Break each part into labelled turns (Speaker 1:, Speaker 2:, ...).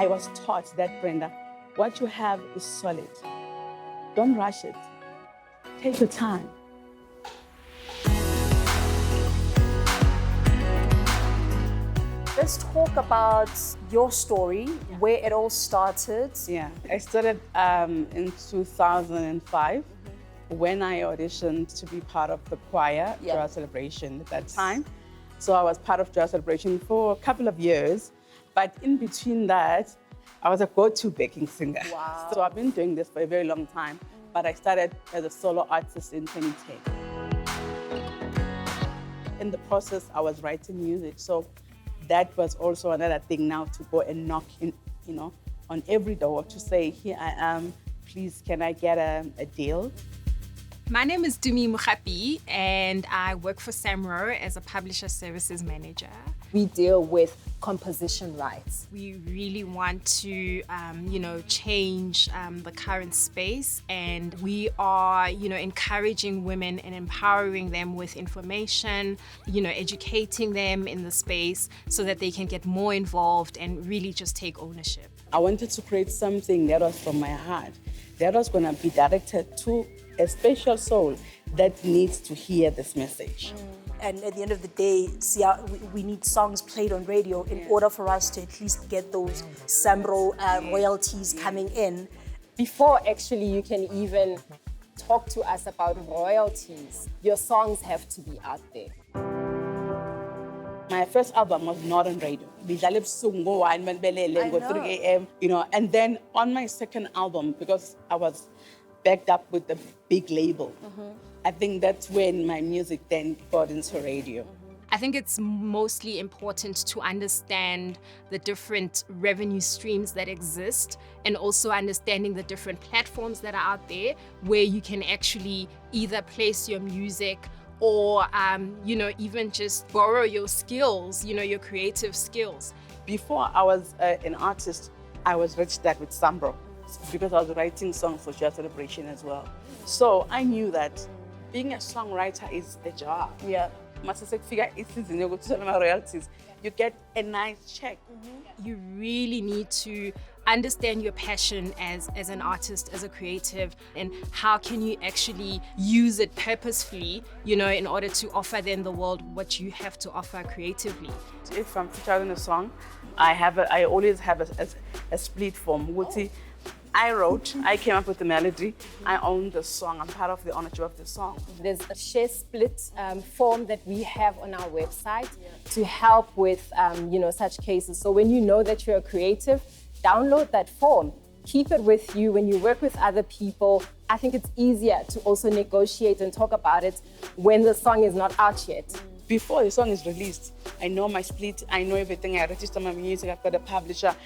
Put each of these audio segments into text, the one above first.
Speaker 1: I was taught that, Brenda, what you have is solid. Don't rush it. Take your time.
Speaker 2: Let's talk about your story, where it all started.
Speaker 1: Yeah, I started in 2005 when I auditioned to be part of the choir, Joy Celebration at that time. So I was part of Joy Celebration for a couple of years, but in between that, I was a go-to baking singer.
Speaker 2: Wow.
Speaker 1: So I've been doing this for a very long time, but I started as a solo artist in 2010. In the process, I was writing music, so that was also another thing now to go and knock in, on every door to say, here I am, please, can I get a deal?
Speaker 3: My name is Dumi Mukhapi, and I work for SAMRO as a publisher services manager.
Speaker 2: We deal with composition rights.
Speaker 3: We really want to, change the current space, and we are, encouraging women and empowering them with information, educating them in the space so that they can get more involved and really just take ownership.
Speaker 1: I wanted to create something that was from my heart, that was going to be directed to a special soul that needs to hear this message.
Speaker 2: And at the end of the day, we need songs played on radio in order for us to at least get those SAMRO royalties coming in.
Speaker 4: Before actually you can even talk to us about royalties, your songs have to be out there.
Speaker 1: My first album was not on radio. We did go 3 a.m., and then on my second album, because I was backed up with a big label, I think that's when my music then got into radio.
Speaker 3: I think it's mostly important to understand the different revenue streams that exist, and also understanding the different platforms that are out there where you can actually either place your music or, even just borrow your skills, your creative skills.
Speaker 1: Before I was an artist, I was registered with SAMRO because I was writing songs for Joy Celebration as well. So I knew that being a songwriter is a job.
Speaker 2: Yeah.
Speaker 1: Royalties. You get a nice check.
Speaker 3: You really need to understand your passion as an artist, as a creative, and how can you actually use it purposefully, in order to offer then the world what you have to offer creatively.
Speaker 1: If I'm featuring a song, I always have a split form. I came up with the melody, I own the song, I'm part of the ownership of the song.
Speaker 4: There's a share split form that we have on our website to help with such cases. So when you know that you're a creative, download that form. Keep it with you when you work with other people. I think it's easier to also negotiate and talk about it when the song is not out yet.
Speaker 1: Before the song is released, I know my split, I know everything, I register my music, I've got a publisher,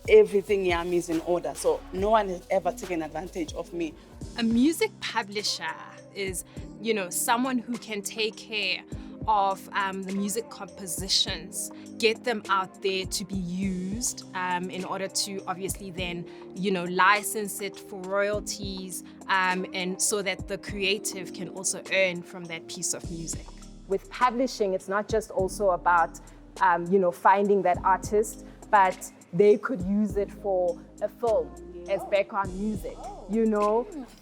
Speaker 1: everything is in order. So no one has ever taken advantage of me.
Speaker 3: A music publisher is, someone who can take care of the music compositions, get them out there to be used in order to obviously then, license it for royalties, and so that the creative can also earn from that piece of music.
Speaker 4: With publishing, it's not just also about, finding that artist, but they could use it for a film as background music,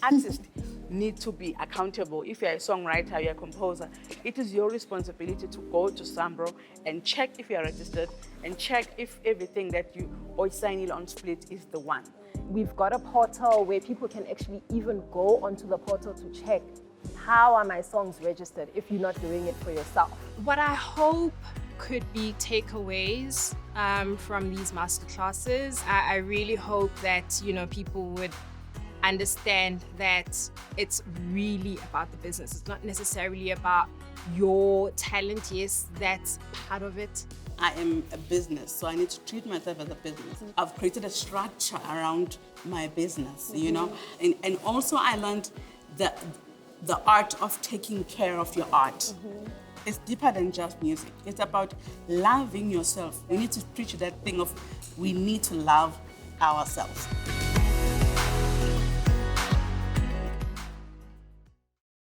Speaker 1: Artists need to be accountable. If you're a songwriter, you're a composer, it is your responsibility to go to SAMRO and check if you're registered and check if everything that you sign on split is the one.
Speaker 4: We've got a portal where people can actually even go onto the portal to check how are my songs registered if you're not doing it for yourself.
Speaker 3: What I hope could be takeaways from these masterclasses. I really hope that, people would understand that it's really about the business. It's not necessarily about your talent. Yes, that's part of it.
Speaker 1: I am a business, so I need to treat myself as a business. I've created a structure around my business, and also I learned the art of taking care of your art. It's deeper than just music. It's about loving yourself. We need to preach that thing of we need to love ourselves.